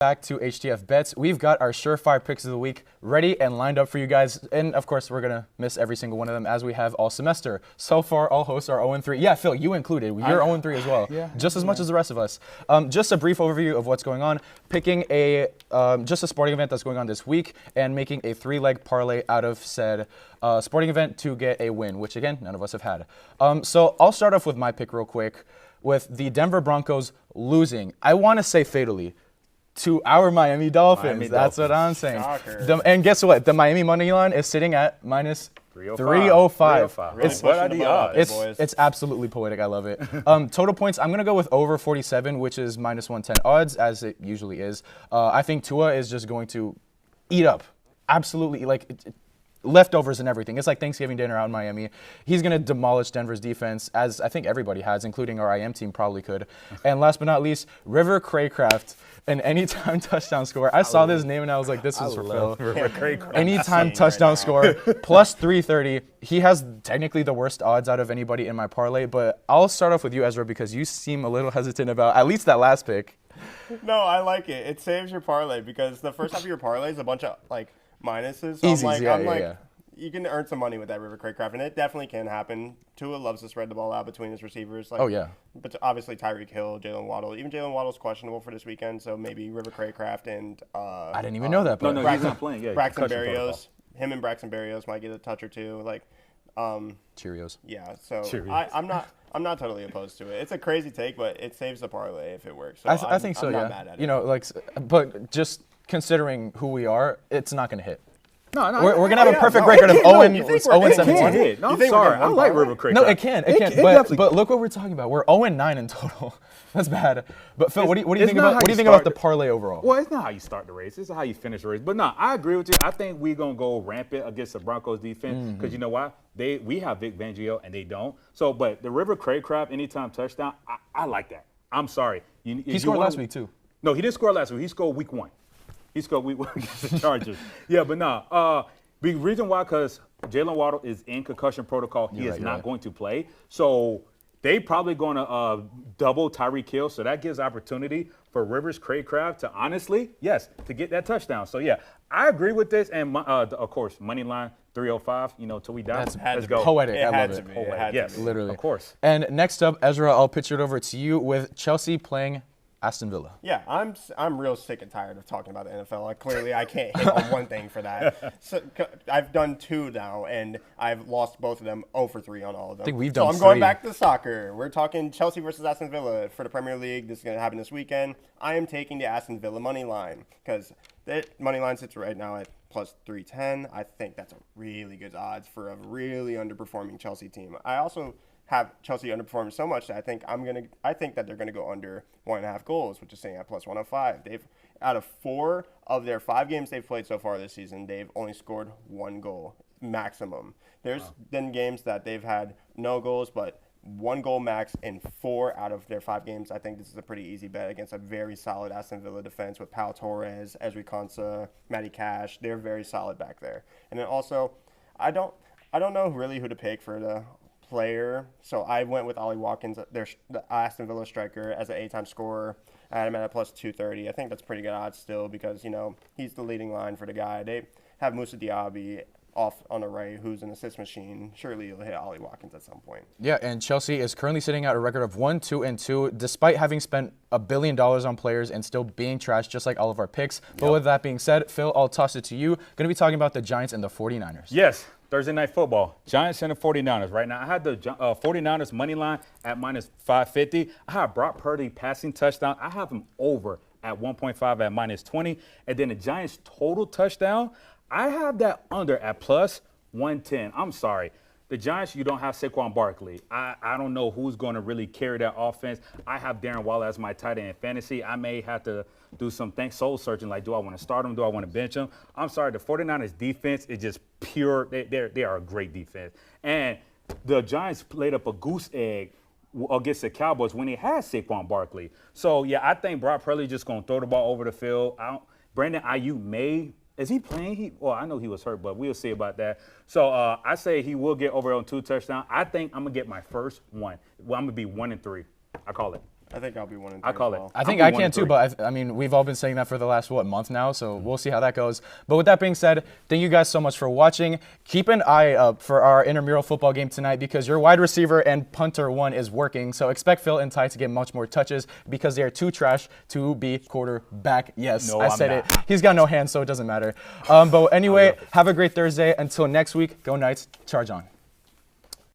Back to HTF Bets. We've got our surefire picks of the week ready and lined up for you guys. And of course, we're going to miss every single one of them as we have all semester. So far, all hosts are 0-3. Yeah, Phil, you included. You're 0-3 as well. Yeah, just as much as the rest of us. Just a brief overview of what's going on. Picking just a sporting event that's going on this week and making a 3-leg parlay out of said sporting event to get a win, which again, none of us have had. So I'll start off with my pick real quick with the Denver Broncos losing. I want to say fatally to our Miami Dolphins. That's what I'm saying. And guess what? The Miami money line is sitting at minus 305. It's absolutely poetic. I love it. Total points, I'm going to go with over 47, which is minus 110 odds, as it usually is. I think Tua is just going to eat up. Absolutely. Leftovers and everything. It's like Thanksgiving dinner out in Miami. He's going to demolish Denver's defense, as I think everybody has, including our IM team probably could. And last but not least, River Craycraft, an anytime touchdown score. I saw this name and I was like, this is for Phil. Anytime touchdown score, plus 330. He has technically the worst odds out of anybody in my parlay, but I'll start off with you, Ezra, because you seem a little hesitant about at least that last pick. No, I like it. It saves your parlay because the first half of your parlay is a bunch of minuses. So Easy, you can earn some money with that River Craycraft, and it definitely can happen. Tua loves to spread the ball out between his receivers. But obviously Tyreek Hill, Jalen Waddle. Even Jalen Waddle's questionable for this weekend, so maybe River Craycraft and I didn't even know that. No, he's not playing. Yeah, Braxton Berrios. Him and Braxton Berrios might get a touch or two. Cheerios. Yeah, so Cheerios. I'm not totally opposed to it. It's a crazy take, but it saves the parlay if it works. So I think so. I'm yeah. not mad at it. But just considering who we are, it's not going to hit. No, we're going to have a perfect record of 0-17. No, I'm sorry. I like River Craycraft. No, it can. But look what we're talking about. We're 0-9 in total. That's bad. But Phil, what do you think about the parlay overall? Well, it's not how you start the race. It's how you finish the race. But no, I agree with you. I think we're going to go rampant against the Broncos defense because you know why? We have Vic Fangio and they don't. So, but the River Craycraft anytime touchdown, I like that. I'm sorry. He scored last week too. No, he didn't score last week. He scored week 1. He scored week 1 against the Chargers. Yeah, but no. The reason why, because Jalen Waddle is in concussion protocol. He is not going to play. So they probably going to double Tyreek Hill. So that gives opportunity for Rivers Craycraft to honestly, to get that touchdown. So, yeah, I agree with this. And, of course, money line 305, till we die. Let's go. Poetic. I love it. Yes, literally. Of course. And next up, Ezra, I'll pitch it over to you with Chelsea playing Aston Villa. Yeah, I'm real sick and tired of talking about the NFL. Clearly, I can't hit on one thing for that. So I've done 2 now, and I've lost both of them 0-3 on all of them. I think we've done So I'm going back to soccer. We're talking Chelsea versus Aston Villa for the Premier League. This is going to happen this weekend. I am taking the Aston Villa money line because that money line sits right now at plus 310. I think that's a really good odds for a really underperforming Chelsea team. I also have Chelsea underperforming so much that I think that they're gonna go under 1.5 goals, which is sitting at plus 105. They've out of 4 of their 5 games they've played so far this season, they've only scored 1 goal maximum. There's been games that they've had no goals, but 1 goal max in 4 out of their 5 games. I think this is a pretty easy bet against a very solid Aston Villa defense with Pau Torres, Ezri Konsa, Matty Cash. They're very solid back there. And then also, I don't know really who to pick for the player, so I went with Ollie Watkins, the Aston Villa striker, as an 8-time scorer. I had him at a plus 230. I think that's pretty good odds still because he's the leading line for the guy. They have Moussa Diaby off on the right, who's an assist machine. Surely you'll hit Ollie Watkins at some point. Yeah, and Chelsea is currently sitting at a record of 1-2-2, despite having spent $1 billion on players and still being trashed, just like all of our picks. But with that being said, Phil, I'll toss it to you. Going to be talking about the Giants and the 49ers. Yes. Thursday Night Football, Giants and the 49ers. Right now, I had the 49ers money line at minus 550. I have Brock Purdy passing touchdown. I have him over at 1.5 at minus 20. And then the Giants total touchdown, I have that under at plus 110. I'm sorry. The Giants, you don't have Saquon Barkley. I don't know who's going to really carry that offense. I have Darren Waller as my tight end in fantasy. I may have to do some soul searching, like, do I want to start him? Do I want to bench him? I'm sorry, the 49ers defense is just pure. They are a great defense. And the Giants played up a goose egg against the Cowboys when they had Saquon Barkley. So, yeah, I think Brock Purdy just going to throw the ball over the field. Brandon Ayuk may – is he playing? I know he was hurt, but we'll see about that. So, I say he will get over on 2 touchdowns. I think I'm going to get my first one. Well, I'm going to be 1-3. I call it. I think I'll be 1-3. I call as it. well. I think I'll I be can 1-3. too, but I mean, we've all been saying that for the last, month now, so we'll see how that goes. But with that being said, thank you guys so much for watching. Keep an eye up for our intramural football game tonight because your wide receiver and punter one is working, so expect Phil and Ty to get much more touches because they are too trash to be quarterback. Yes, No, I I'm said not. it. He's got no hands, so it doesn't matter. But anyway, have a great Thursday. Until next week, go Knights, charge on.